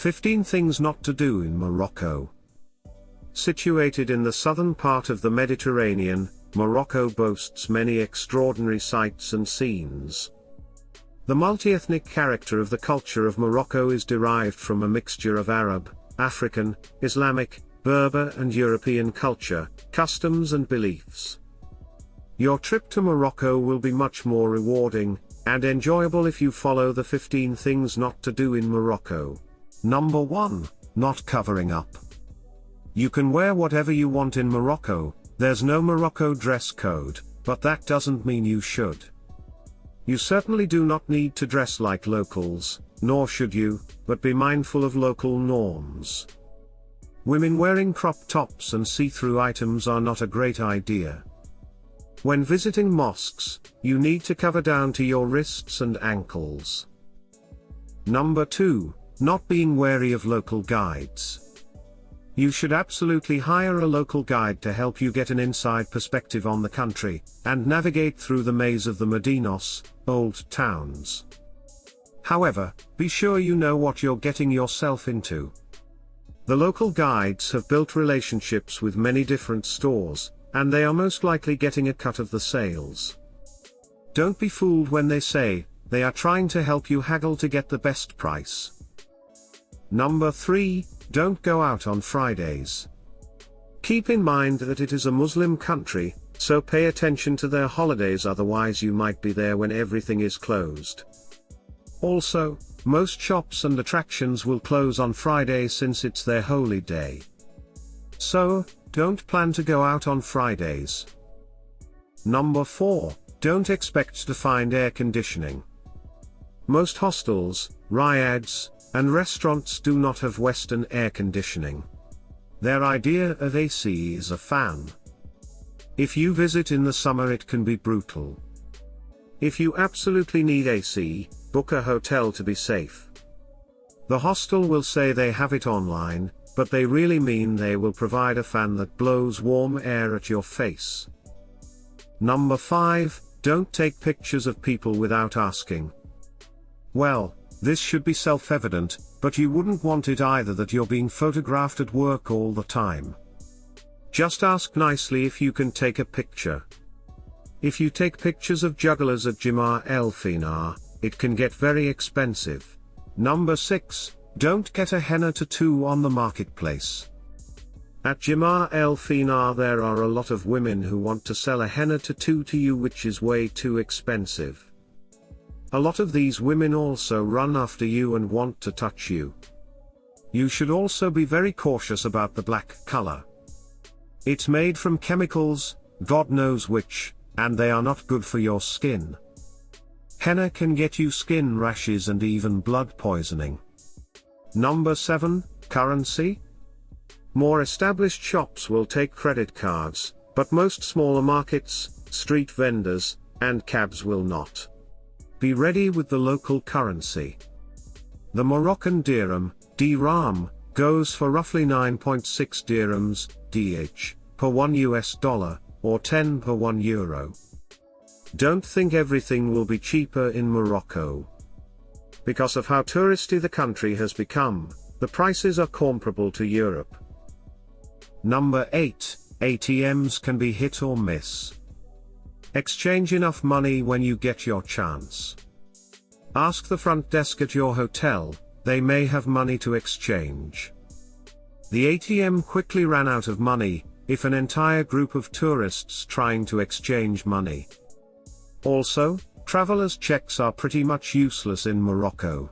15 Things Not to Do in Morocco. Situated in the southern part of the Mediterranean, Morocco boasts many extraordinary sights and scenes. The multi-ethnic character of the culture of Morocco is derived from a mixture of Arab, African, Islamic, Berber and European culture, customs and beliefs. Your trip to Morocco will be much more rewarding and enjoyable if you follow the 15 things not to do in Morocco. Number 1. Not covering up. You can wear whatever you want in Morocco, there's no Morocco dress code, but that doesn't mean you should. You certainly do not need to dress like locals, nor should you, but be mindful of local norms. Women wearing crop tops and see-through items are not a great idea. When visiting mosques, you need to cover down to your wrists and ankles. Number 2. Not being wary of local guides. You should absolutely hire a local guide to help you get an inside perspective on the country, and navigate through the maze of the Medinos, old towns. However, be sure you know what you're getting yourself into. The local guides have built relationships with many different stores, and they are most likely getting a cut of the sales. Don't be fooled when they say they are trying to help you haggle to get the best price. Number 3. Don't go out on Fridays. Keep in mind that it is a Muslim country, so pay attention to their holidays, otherwise you might be there when everything is closed. Also, most shops and attractions will close on Friday since it's their holy day. So, don't plan to go out on Fridays. Number 4. Don't expect to find air conditioning. Most hostels, ryads, and restaurants do not have Western air conditioning. Their idea of AC is a fan. If you visit in the summer, it can be brutal. If you absolutely need AC, book a hotel to be safe. The hostel will say they have it online, but they really mean they will provide a fan that blows warm air at your face. Number 5. Don't take pictures of people without asking. Well, this should be self-evident, but you wouldn't want it either that you're being photographed at work all the time. Just ask nicely if you can take a picture. If you take pictures of jugglers at Jimar El Finar, it can get very expensive. Number 6. Don't get a henna tattoo on the marketplace. At Jimar El Finar there are a lot of women who want to sell a henna tattoo to you, which is way too expensive. A lot of these women also run after you and want to touch you. You should also be very cautious about the black color. It's made from chemicals, God knows which, and they are not good for your skin. Henna can get you skin rashes and even blood poisoning. Number 7. Currency. More established shops will take credit cards, but most smaller markets, street vendors, and cabs will not. Be ready with the local currency. The Moroccan dirham, goes for roughly 9.6 dirhams, DH, per $1, or 10 per €1. Don't think everything will be cheaper in Morocco. Because of how touristy the country has become, the prices are comparable to Europe. Number 8. ATMs can be hit or miss. Exchange enough money when you get your chance. Ask the front desk at your hotel, they may have money to exchange. The ATM quickly ran out of money, if an entire group of tourists trying to exchange money. Also, travelers' checks are pretty much useless in Morocco.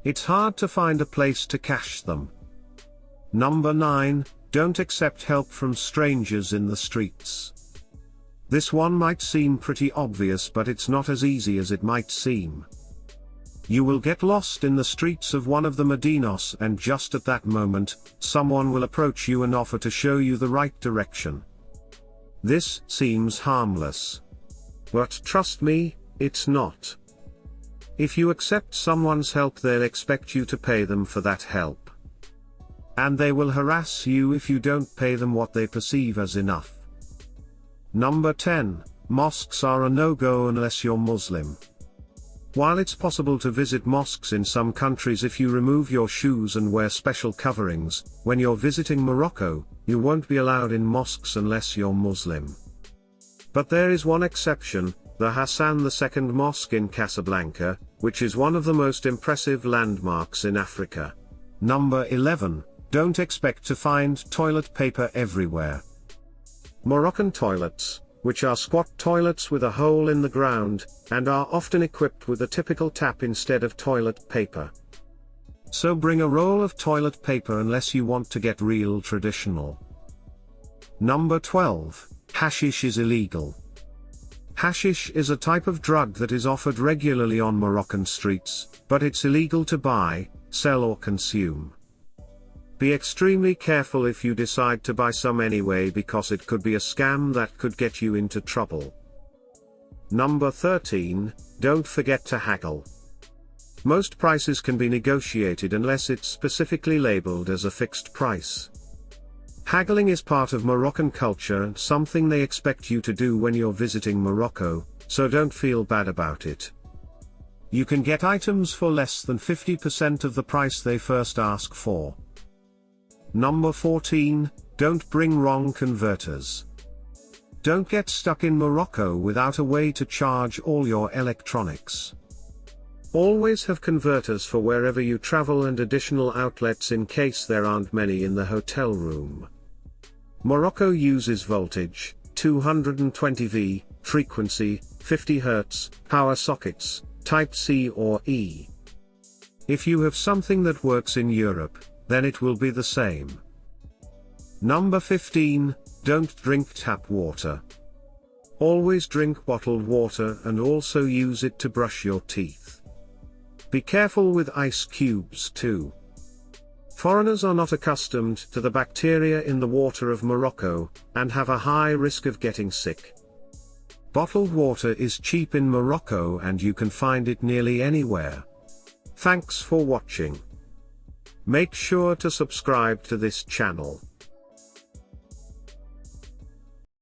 It's hard to find a place to cash them. Number 9. Don't accept help from strangers in the streets. This one might seem pretty obvious, but it's not as easy as it might seem. You will get lost in the streets of one of the Medinos, and just at that moment, someone will approach you and offer to show you the right direction. This seems harmless. But trust me, it's not. If you accept someone's help, they'll expect you to pay them for that help. And they will harass you if you don't pay them what they perceive as enough. Number 10. Mosques are a no-go unless you're Muslim. While it's possible to visit mosques in some countries if you remove your shoes and wear special coverings, when you're visiting Morocco, you won't be allowed in mosques unless you're Muslim. But there is one exception, the Hassan II Mosque in Casablanca, which is one of the most impressive landmarks in Africa. Number 11. Don't expect to find toilet paper everywhere. Moroccan toilets, which are squat toilets with a hole in the ground, and are often equipped with a typical tap instead of toilet paper. So bring a roll of toilet paper unless you want to get real traditional. Number 12. Hashish is illegal. Hashish is a type of drug that is offered regularly on Moroccan streets, but it's illegal to buy, sell or consume. Be extremely careful if you decide to buy some anyway, because it could be a scam that could get you into trouble. Number 13, don't forget to haggle. Most prices can be negotiated unless it's specifically labeled as a fixed price. Haggling is part of Moroccan culture and something they expect you to do when you're visiting Morocco, so don't feel bad about it. You can get items for less than 50% of the price they first ask for. Number 14, don't bring wrong converters. Don't get stuck in Morocco without a way to charge all your electronics. Always have converters for wherever you travel and additional outlets in case there aren't many in the hotel room. Morocco uses voltage, 220V, frequency, 50 Hz, power sockets, Type C or E. If you have something that works in Europe, then it will be the same. Number 15, don't drink tap water. Always drink bottled water and also use it to brush your teeth. Be careful with ice cubes too. Foreigners are not accustomed to the bacteria in the water of Morocco, and have a high risk of getting sick. Bottled water is cheap in Morocco and you can find it nearly anywhere. Thanks for watching. Make sure to subscribe to this channel.